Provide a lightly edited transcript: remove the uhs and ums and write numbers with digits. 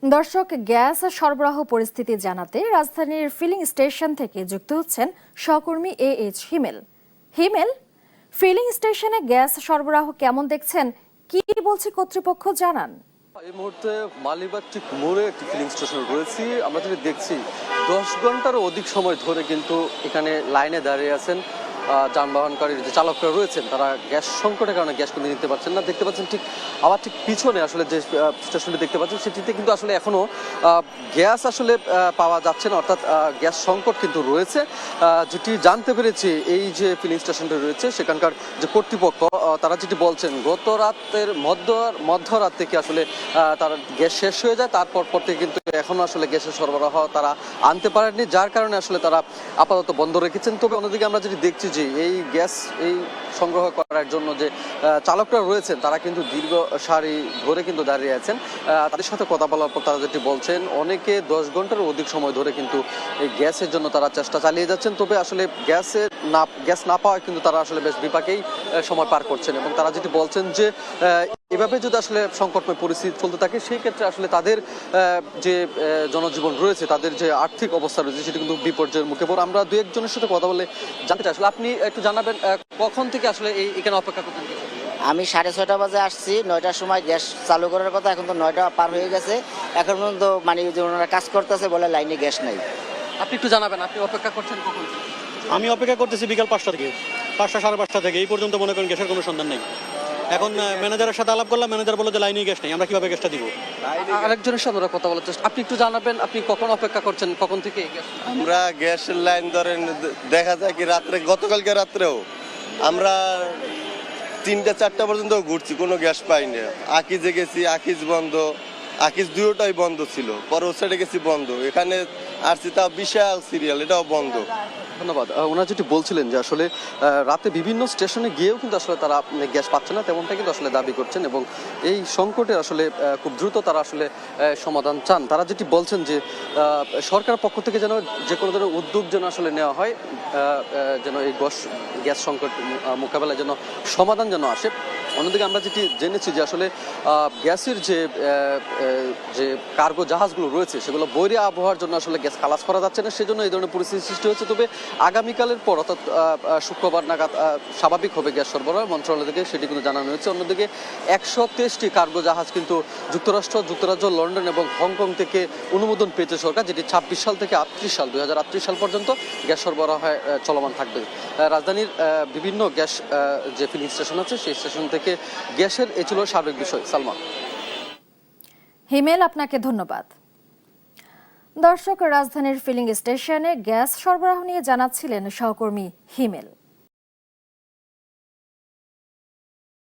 দর্শক, গ্যাস সরবরাহ পরিস্থিতি জানাতে রাজধানীর ফিলিং স্টেশন থেকে যুক্ত হচ্ছেন সহকর্মী AH হিমেল। হিমেল, ফিলিং স্টেশনে গ্যাস সরবরাহ কেমন দেখছেন, কি বলছে কর্তৃপক্ষ জানান। এই মুহূর্তে মালিবাগ ঠিক মোড়ে একটি ফিলিং স্টেশন রয়েছে। আমরা যদি দেখছি 10 ঘন্টারও অধিক সময় ধরে কিন্তু এখানে লাইনে দাঁড়িয়ে আছেন যানবাহনকারীর যে চালকরা রয়েছেন, তারা গ্যাস সংকটের কারণে গ্যাস কিন্তু নিতে পারছেন না। দেখতে পাচ্ছেন ঠিক আবার ঠিক পিছনে আসলে যে স্টেশনটি দেখতে পাচ্ছেন সেটিতে কিন্তু আসলে এখনো গ্যাস আসলে পাওয়া যাচ্ছে না, অর্থাৎ গ্যাস সংকট কিন্তু রয়েছে। যেটি জানতে পেরেছি, এই যে ফিলিং স্টেশনটি রয়েছে সেখানকার যে কর্তৃপক্ষ তারা যেটি বলছেন, গত রাতের মধ্যরাত থেকে আসলে তার গ্যাস শেষ হয়ে যায়, তারপর থেকে কিন্তু এখনো আসলে গ্যাসের সরবরাহ তারা আনতে পারেননি, যার কারণে আসলে তারা আপাতত বন্ধ রেখেছেন। তবে অন্যদিকে আমরা যেটি দেখছি যে এই গ্যাস সংগ্রহ করার জন্য যে চালকরা রয়েছেন তারা কিন্তু দীর্ঘ সারি ধরে কিন্তু দাঁড়িয়ে আছেন। তাদের সাথে কথা বলার পর তারা যেটি বলছেন, অনেকে 10 ঘন্টার অধিক সময় ধরে কিন্তু এই গ্যাসের জন্য তারা চেষ্টা চালিয়ে যাচ্ছেন। তবে আসলে গ্যাস না পাওয়ায় কিন্তু তারা আসলে বেশ বিপাকেই সময় পার করছেন, এবং তারা যেটি বলছেন যে এভাবে যদি আসলে সংকটময় পরিস্থিতি চলতে থাকে সেই ক্ষেত্রে আসলে তাদের যে জনজীবন রয়েছে, তাদের যে আর্থিক অবস্থা রয়েছে সেটা কিন্তু বিপর্যয়ের মুখে পড়ে। আমরা দু একজনের সাথে কথা বলে জানতে চাই, আসলে আপনি একটু জানাবেন কখন থেকে আসলে এখানে অপেক্ষা করতেন? আমি 6:30 বাজে আসছি, 9টার সময় গ্যাস চালু করার কথা, এখন তো 9টা পার হয়ে গেছে। এখন পর্যন্ত মানে যে ওনারা কাজ করতেছে বলে লাইনে গ্যাস নাই। আপনি একটু জানাবেন আপনি অপেক্ষা করছেন কখন? আমি অপেক্ষা করতেছি বিকাল 5টা থেকে, 5টা সাড়ে 5টা থেকে এই পর্যন্ত মনে করেন গ্যাসের কোনো সন্ধান নেই। এখন ম্যানেজারের সাথে আলাপ করলাম, ম্যানেজার বলে যে লাইনে গ্যাস নেই, আমরা কিভাবে গ্যাসটা দিব? আরেকজনের সাথে কথা বলার চেষ্টা, আপনি একটু জানাবেন আপনি কখন অপেক্ষা করছেন, কখন থেকে গ্যাস? আমরা গ্যাসের লাইন ধরেন দেখা যায় কি রাত্রে, গতকালকে রাত্রেও আমরা 3টা-4টা পর্যন্ত ঘুরছি, কোনো গ্যাস পাইনি। আকিজে গেছি, আকিজ বন্ধ, আকিজ দুটোটাই বন্ধ ছিল, পরে ও সাইডে গেছি বন্ধ, এখানে আসছি তাও বিশাল সিরিয়াল, এটাও বন্ধ। ধন্যবাদ। ওনারা যেটি বলছিলেন যে আসলে রাতে বিভিন্ন স্টেশনে গিয়েও কিন্তু আসলে তারা গ্যাস পাচ্ছে না, তেমনটা কিন্তু আসলে দাবি করছেন, এবং এই সংকটে আসলে খুব দ্রুত তারা আসলে সমাধান চান। তারা যেটি বলছেন যে সরকারের পক্ষ থেকে যেন যে কোনো ধরনের উদ্যোগ যেন আসলে নেওয়া হয়, যেন এই গ্যাস সংকট মোকাবেলায় যেন সমাধান যেন আসে। অন্যদিকে আমরা যেটি জেনেছি যে আসলে গ্যাসের যে কার্গো জাহাজগুলো রয়েছে সেগুলো বৈরী আবহাওয়ার জন্য আসলে গ্যাস খালাস করা যাচ্ছে না, সেজন্য এই ধরনের পরিস্থিতি সৃষ্টি হয়েছে। তবে আগামীকালের পর অর্থাৎ শুক্রবার নাগাদ স্বাভাবিক হবে গ্যাস সরবরাহ, মন্ত্রণালয় থেকে সেটি কিন্তু জানানো হয়েছে। অন্যদিকে 123টি কার্গো জাহাজ কিন্তু যুক্তরাজ্য, লন্ডন এবং হংকং থেকে অনুমোদন পেয়েছে সরকার, যেটি 26 সাল থেকে 2038 সাল পর্যন্ত গ্যাস সরবরাহ চলমান থাকবে। রাজধানীর বিভিন্ন গ্যাস যে ফিলিং স্টেশন আছে সেই স্টেশন থেকে গ্যাসের এ ছিল সার্বিক বিষয়। সালমা। হিমেল, আপনাকে ধন্যবাদ। দর্শক, রাজধানীর ফিলিং স্টেশনে গ্যাস সরবরাহ নিয়ে জানাচ্ছিলেন সহকর্মী হিমেল।